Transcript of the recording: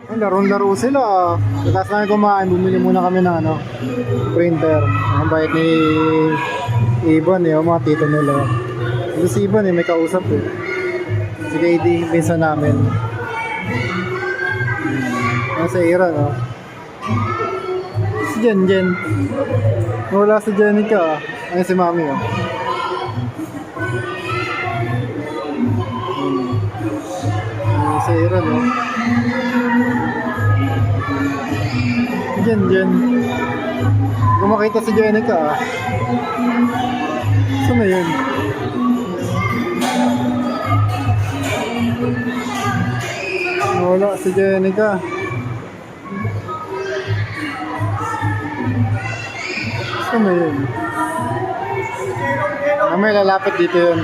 Ay, laro-laro sila. Tapos namin kumain, bumili muna kami ng ano, printer. Ang bait ni Ibon eh, yung mga tito nila. Ito si Ibon eh, may kausap eh. Si KD, pinsan namin. Ang sa Ira, no? Si Jen. Wala si Jenica. Ayun si Mami, oh. Sa Ira, no? Jen. Kung makita si Jenica, ah. Saan na yun? Wala si Jenica. Saan na yun? May lalapit dito yun.